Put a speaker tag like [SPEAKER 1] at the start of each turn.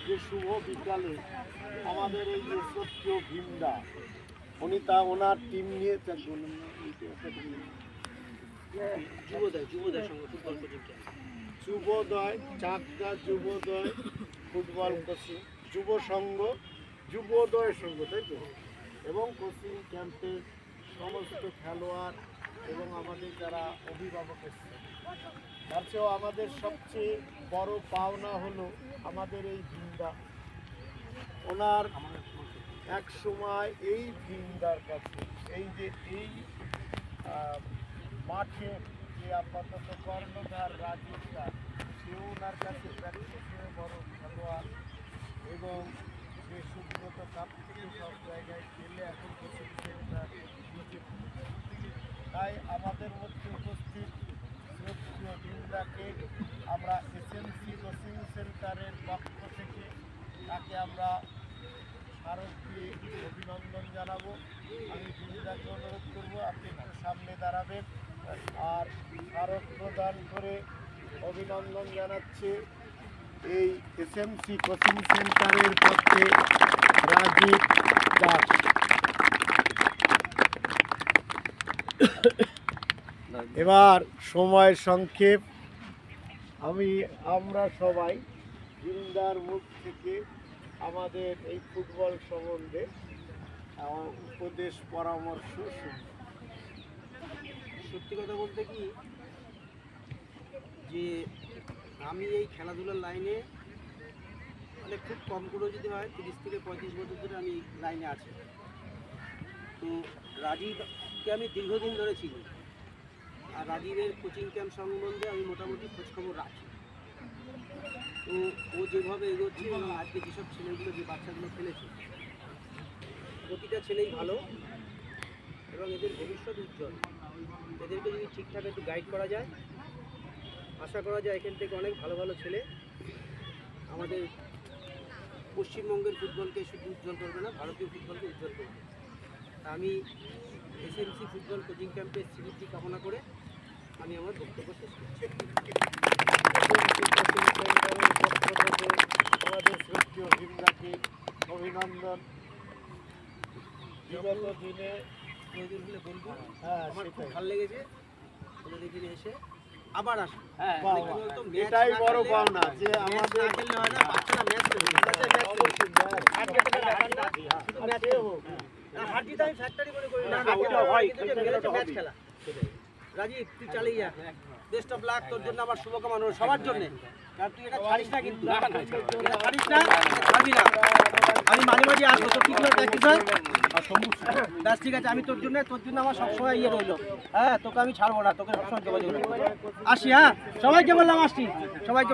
[SPEAKER 1] যে শুভ বিকালে আমাদের এই যে সত্য ভীমদা উনি ওনার টিম নিয়ে যুবোদয় চাকদা যুবোদয় ফুটবল কোচিং যুব সংঘ যুবোদয় সংঘ তাই তো, এবং কোচিং ক্যাম্পের সমস্ত খেলোয়াড় এবং আমাদের যারা অভিভাবক এসছে, তার চেয়েও আমাদের সবচেয়ে বড় পাওনা হলো আমাদের এই ভীমদা। ওনার এক সময় এই ভীমদার কাছে এই যে এই মাঠে যে আপাতত কর্ণধার রাজীবদা, সেও ওনার কাছে প্র্যাকটিসে বড় খেলোয়াড় এবং সে সুব্রত কাপ থেকে সব জায়গায় খেলে এখন কোচিং সেন্টার নিচে। তাই আমাদের মধ্যে উপস্থিত শ্রদ্ধেয় ভীমদাকে আমরা এসএমসি কোচিং সেন্টারের পক্ষ থেকে তাকে আমরা স্মারক দিয়ে অভিনন্দন জানাবো। আমি ভীমদাকে অনুরোধ করবো আপনি একটু সামনে দাঁড়াবেন আর স্মারক প্রদান করে অভিনন্দন জানাচ্ছে এই এসএমসি কোচিং সেন্টারের পক্ষে রাজীব দাস। এবার সময় সংক্ষেপ, আমরা সবাই ভীমদার মুখ থেকে আমাদের এই ফুটবল সম্বন্ধে উপদেশ পরামর্শ শুনব।
[SPEAKER 2] সত্যি কথা বলতে কি যে আমি এই খেলাধুলার লাইনে মানে খুব কম করে যদি হয় 30 থেকে 35 বছর ধরে আমি লাইনে আছি। তো রাজীবকে আমি দীর্ঘদিন ধরে চিনি, আর রাজীবের কোচিং ক্যাম্প সম্বন্ধে আমি মোটামুটি খোঁজখবর রাখি। তো ও যেভাবে এগোচ্ছে এবং আজকে যেসব ছেলেগুলো যে বাচ্চাগুলো খেলেছে প্রতিটা ছেলেই ভালো এবং এদের ভবিষ্যৎ উজ্জ্বল। এদেরকে যদি ঠিকঠাক একটু গাইড করা যায়, আশা করা যায় এখান থেকে অনেক ভালো ভালো ছেলে আমাদের পশ্চিমবঙ্গের ফুটবলকে শুধু উজ্জ্বল করবে না, ভারতীয় ফুটবলকে উজ্জ্বল করবে। আমি এসএমসি ফুটবল কোচিং ক্যাম্পের স্মৃতি কামনা করে আমি আমার বক্তব্য শেষ করছি।
[SPEAKER 1] আমাদের শ্রদ্ধেয় ভীমদাকে অভিনন্দন। বিগত দিনে
[SPEAKER 2] প্রয়োজন হলে বলবো।
[SPEAKER 1] হ্যাঁ,
[SPEAKER 2] আমার খুব ভালো লেগেছে ওদের এখানে এসে আবার আসুন।
[SPEAKER 1] এটাই বড় পাওনা যে আমাদের
[SPEAKER 2] খেললে হয় না, বাচ্চারা ম্যাচ খেলবে। হাঁটিতে আমি ফ্যাক্টরি মনে করি না, ম্যাচ খেলা। রাজীব তুই চালিয়ে যা, বেস্ট অফ লাক তোর জন্য, আমার শুভকামনা সবার জন্য। কারণ তুই এটা ছাড়িস না, কিন্তু এটা ছাড়িস না, ছাড়বি না। আমি মাঝে মাঝে আসবো, তোর কি করে প্র্যাকটিস হয় ব্যাস ঠিক আছে। আমি তোর জন্য আমার সবসময় ইয়ে রইলো। হ্যাঁ, তোকে আমি ছাড়বো না, তোকে সবসময় যোগাযোগ আসি। হ্যাঁ, সবাইকে বললাম আসছি, সবাইকে।